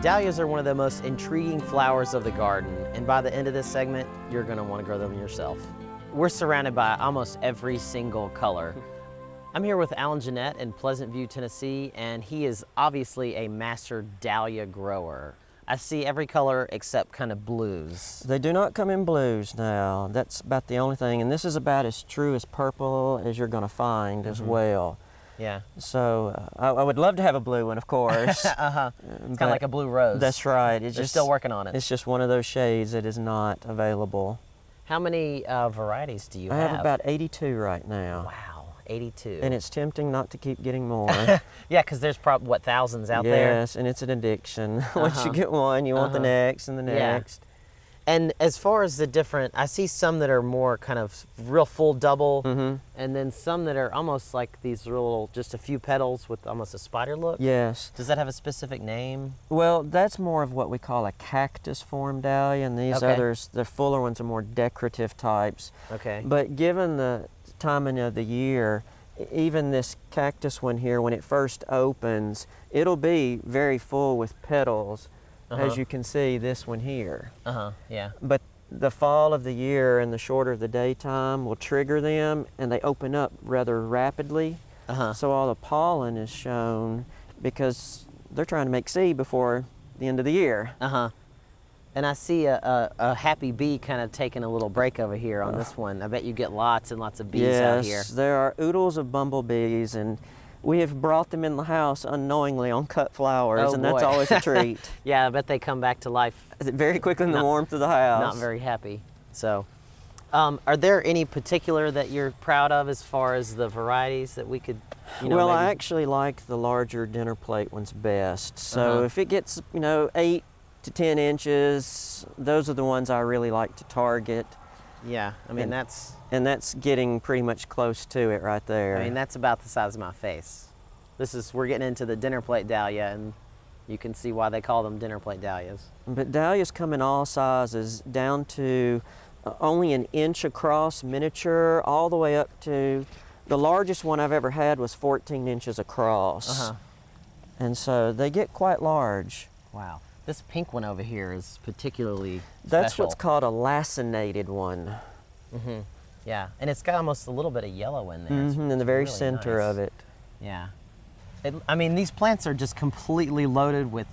Dahlias are one of the most intriguing flowers of the garden, and by the end of this segment, you're going to want to grow them yourself. We're surrounded by almost every single color. I'm here with Alan Jeanette in Pleasant View, Tennessee, and he is obviously a master dahlia grower. I see every color except kind of blues. They do not come in blues now. That's about the only thing, and this is about as true as purple as you're going to find as well. Yeah. So I would love to have a blue one, of course. It's kind of like a blue rose. That's right. They're still working on it. It's just one of those shades that is not available. How many varieties do you have? I have about 82 right now. Wow, 82. And it's tempting not to keep getting more. Yeah, because there's probably, what, thousands out there? Yes, and it's an addiction. Once you get one, you want the next and the next. And as far as the different, I see some that are more kind of real full double, and then some that are almost like these little, just a few petals with almost a spider look. Yes. Does that have a specific name? Well, that's more of what we call a cactus form dahlia, and these others, the fuller ones, are more decorative types. Okay. But given the timing of the year, even this cactus one here, when it first opens, it'll be very full with petals. As you can see, this one here. Yeah. But the fall of the year and the shorter the daytime will trigger them, and they open up rather rapidly. So all the pollen is shown because they're trying to make seed before the end of the year. And I see a happy bee kind of taking a little break over here on this one. I bet you get lots and lots of bees out here. Yes, there are oodles of bumblebees, and we have brought them in the house unknowingly on cut flowers, and that's always a treat. Yeah, I bet they come back to life very quickly in the warmth of the house. Not very happy. So, are there any particular that you're proud of as far as the varieties that we could, Well, I actually like the larger dinner plate ones best. So if it gets, 8 to 10 inches, those are the ones I really like to target. Yeah, I mean, that's getting pretty much close to it right there. I mean, that's about the size of my face. We're getting into the dinner plate dahlia, and you can see why they call them dinner plate dahlias. But dahlias come in all sizes, down to only an inch across, miniature, all the way up to, the largest one I've ever had was 14 inches across. And so they get quite large. Wow. This pink one over here is particularly That's special. what's called a lacinated one. Yeah, and it's got almost a little bit of yellow in there. It's in the very really center nice. of it. Yeah. I mean, these plants are just completely loaded with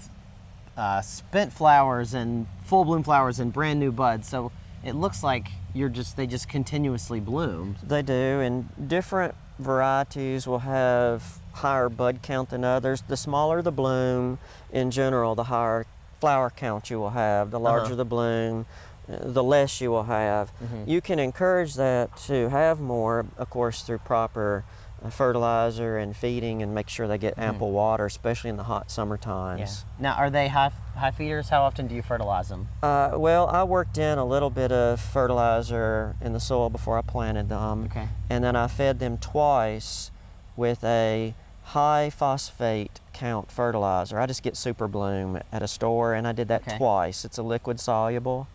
spent flowers and full bloom flowers and brand new buds. So it looks like they just continuously bloom. They do, and different varieties will have higher bud count than others. The smaller the bloom, in general, the higher flower count you will have. The larger the bloom, the less you will have. You can encourage that to have more, of course, through proper fertilizer and feeding, and make sure they get ample water, especially in the hot summer times. Yeah. Now, are they high feeders? How often do you fertilize them? Well, I worked in a little bit of fertilizer in the soil before I planted them, and then I fed them twice with a high phosphate count fertilizer. I just get Super Bloom at a store, and I did that twice. It's a liquid soluble,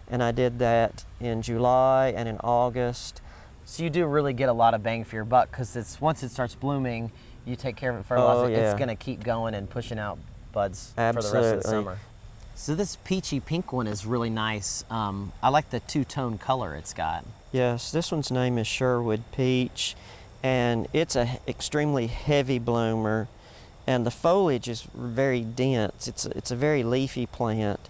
and I did that in July and in August. So you do really get a lot of bang for your buck, because once it starts blooming, you take care of it, fertilize it, it's going to keep going and pushing out buds for the rest of the summer. So this peachy pink one is really nice. I like the two-tone color it's got. Yes, this one's name is Sherwood Peach, and it's an extremely heavy bloomer, and the foliage is very dense. It's a very leafy plant,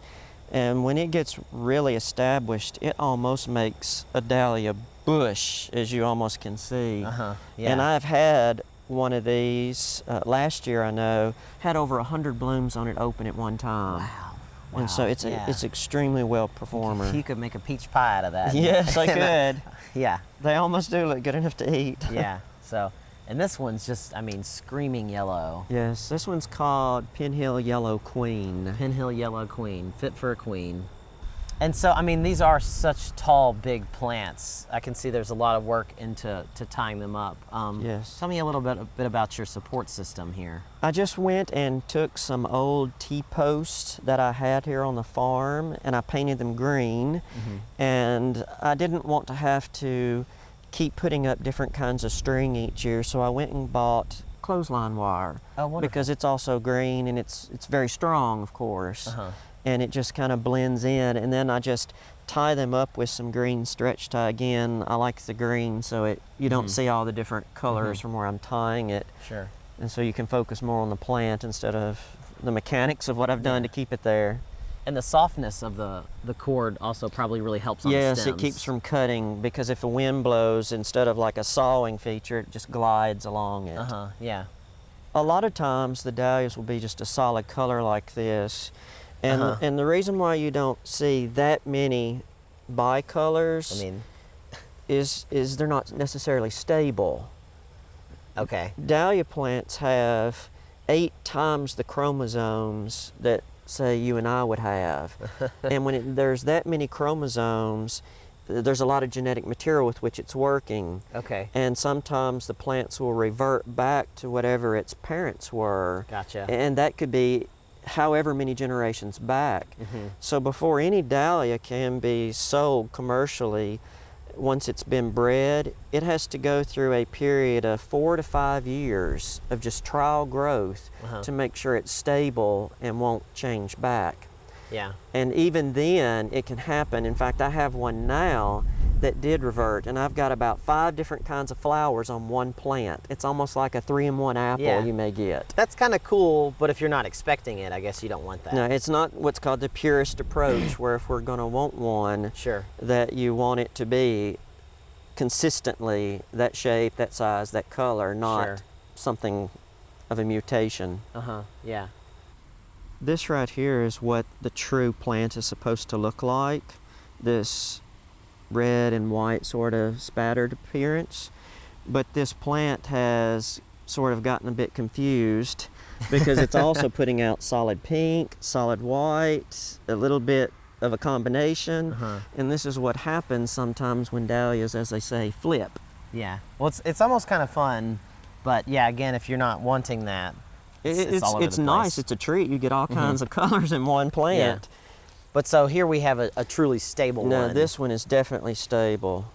and when it gets really established, it almost makes a dahlia bush, as you almost can see. And I've had one of these last year. I know had over 100 blooms on it open at one time. Wow. And so it's extremely well performer. You could make a peach pie out of that. Yes, I could. Yeah. They almost do look good enough to eat. Yeah. So, and this one's just, I mean, screaming yellow. Yes, this one's called Penhill Yellow Queen. Penhill Yellow Queen, fit for a queen. And so, I mean, these are such tall, big plants. I can see there's a lot of work into tying them up. Yes. Tell me a little bit about your support system here. I just went and took some old T-posts that I had here on the farm, and I painted them green. And I didn't want to have to keep putting up different kinds of string each year, so I went and bought clothesline wire. Oh, wonderful. Because it's also green and it's very strong, of course. And it just kind of blends in. And then I just tie them up with some green stretch tie. Again, I like the green so you don't see all the different colors from where I'm tying it. Sure. And so you can focus more on the plant instead of the mechanics of what I've done to keep it there. And the softness of the cord also probably really helps on the Yes, stems. it keeps from cutting, because if a wind blows, instead of like a sawing feature, it just glides along it. Yeah. A lot of times the dahlias will be just a solid color like this. And the reason why you don't see that many bicolors is they're not necessarily stable. Okay. Dahlia plants have 8 times the chromosomes that, say, you and I would have. And when there's that many chromosomes, there's a lot of genetic material with which it's working. Okay. And sometimes the plants will revert back to whatever its parents were. Gotcha. And that could be however many generations back. So before any dahlia can be sold commercially, once it's been bred, it has to go through a period of 4 to 5 years of just trial growth to make sure it's stable and won't change back. Yeah. And even then, it can happen. In fact, I have one now that did revert, and I've got about 5 different kinds of flowers on one plant. It's almost like a 3-in-1 apple you may get. That's kind of cool, but if you're not expecting it, I guess you don't want that. No, it's not what's called the purist approach, where if we're going to want one, that you want it to be consistently that shape, that size, that color, not something of a mutation. Yeah. This right here is what the true plant is supposed to look like. This red and white sort of spattered appearance. But this plant has sort of gotten a bit confused because it's also putting out solid pink, solid white, a little bit of a combination. And this is what happens sometimes when dahlias, as they say, flip. Yeah. Well, it's almost kind of fun, but yeah, again, if you're not wanting that, it's all over the place. Nice. It's a treat. You get all kinds of colors in one plant. Yeah. But so here we have a truly stable one. No, this one is definitely stable.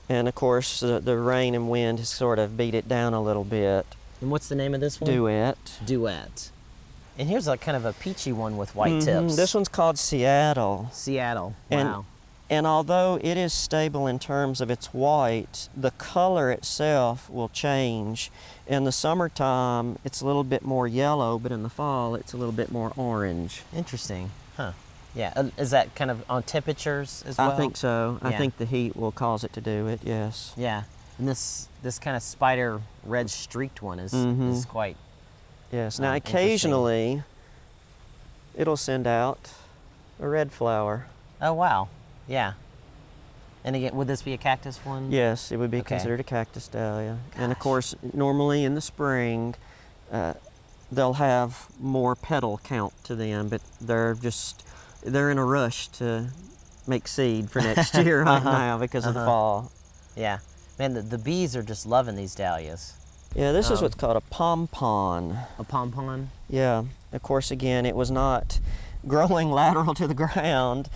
And of course, the rain and wind has sort of beat it down a little bit. And what's the name of this one? Duet. Duet. And here's a kind of a peachy one with white tips. This one's called Seattle. Seattle. Wow. And although it is stable in terms of its white, the color itself will change. In the summertime, it's a little bit more yellow, but in the fall, it's a little bit more orange. Interesting. Huh. Yeah. Is that kind of on temperatures as well? I think so. Yeah. I think the heat will cause it to do it, yes. Yeah. And this kind of spider red streaked one is quite... Yes. Now, occasionally, it'll send out a red flower. Oh, wow. Yeah. And again, would this be a cactus one? Yes, it would be considered a cactus dahlia. And of course, normally in the spring, they'll have more petal count to them, but they're in a rush to make seed for next year right now because of the fall. Yeah. Man, the bees are just loving these dahlias. Yeah, this is what's called a pompon. A pompon? Yeah. Of course, again, it was not growing lateral to the ground.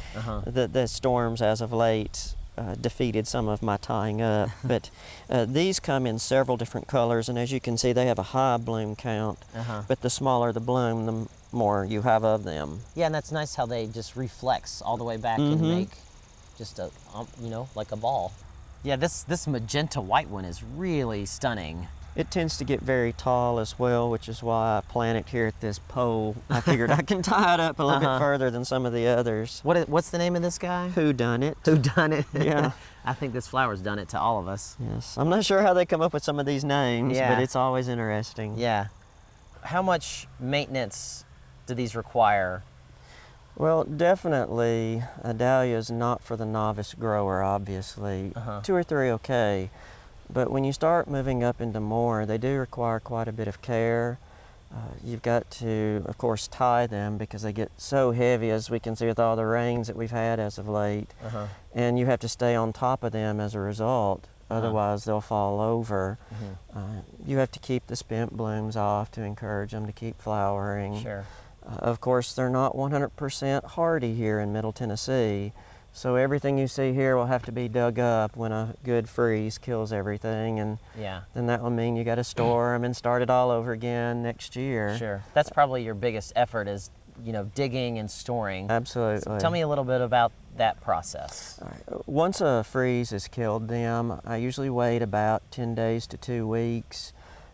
The storms as of late defeated some of my tying up. But these come in several different colors, and as you can see, they have a high bloom count. But the smaller the bloom, the more you have of them. Yeah, and that's nice how they just reflex all the way back and make just a, like a ball. Yeah, this magenta white one is really stunning. It tends to get very tall as well, which is why I plant it here at this pole. I figured I can tie it up a little bit further than some of the others. What's the name of this guy? Who done it? Who done it? Yeah. I think this flower's done it to all of us. Yes. I'm not sure how they come up with some of these names, but it's always interesting. Yeah. How much maintenance do these require? Well, definitely a dahlia is not for the novice grower, obviously. 2 or 3 okay. But when you start moving up into more, they do require quite a bit of care. You've got to, of course, tie them because they get so heavy, as we can see with all the rains that we've had as of late. And you have to stay on top of them as a result. Otherwise, they'll fall over. You have to keep the spent blooms off to encourage them to keep flowering. Sure. Of course, they're not 100% hardy here in Middle Tennessee. So everything you see here will have to be dug up when a good freeze kills everything, and Yeah. then that will mean you got to store them and start it all over again next year. Sure. That's probably your biggest effort is, digging and storing. Absolutely. So tell me a little bit about that process. All right. Once a freeze has killed them, I usually wait about 10 days to 2 weeks.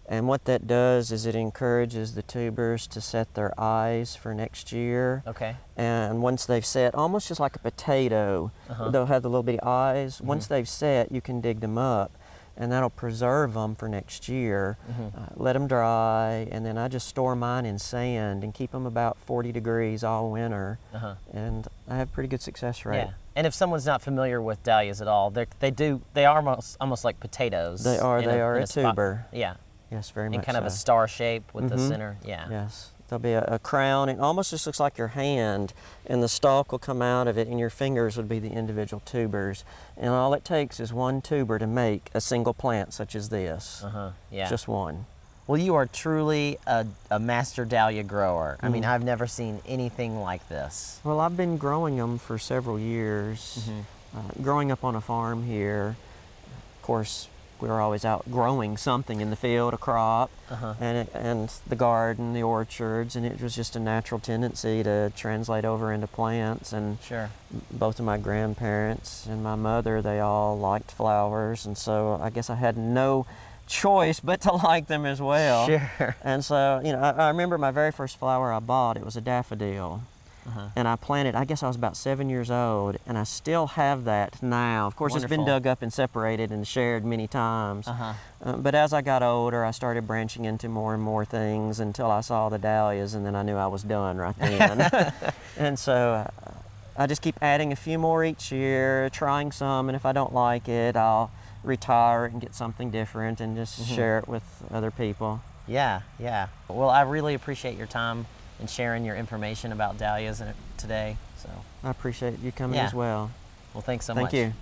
And what that does is it encourages the tubers to set their eyes for next year. Okay. And once they've set, almost just like a potato, they'll have the little bitty eyes. Once they've set, you can dig them up, and that'll preserve them for next year. Let them dry, and then I just store mine in sand and keep them about 40 degrees all winter. And I have pretty good success rate. Yeah. And if someone's not familiar with dahlias at all, they are almost like potatoes. They are a spot. tuber. Yeah. Yes, very And much kind of a so. star shape with the center. Yeah. Yes, there'll be a crown. It almost just looks like your hand, and the stalk will come out of it, and your fingers would be the individual tubers. And all it takes is one tuber to make a single plant such as this. Yeah. Just one. Well, you are truly a master dahlia grower. I mean, I've never seen anything like this. Well, I've been growing them for several years. Growing up on a farm here, of course, we were always out growing something in the field, a crop, and the garden, the orchards, and it was just a natural tendency to translate over into plants. And Sure. both of my grandparents and my mother, they all liked flowers, and so I guess I had no choice but to like them as well. Sure. And so, I remember my very first flower I bought, it was a daffodil. And I planted, I guess I was about 7 years old, and I still have that now. Of course, It's been Wonderful. dug up and separated and shared many times. But as I got older, I started branching into more and more things until I saw the dahlias, and then I knew I was done right then. And so I just keep adding a few more each year, trying some, and if I don't like it, I'll retire it and get something different and just share it with other people. Yeah, yeah. Well, I really appreciate your time and sharing your information about dahlias today. So, I appreciate you coming Yeah. as well. well, thanks so Thank much. you.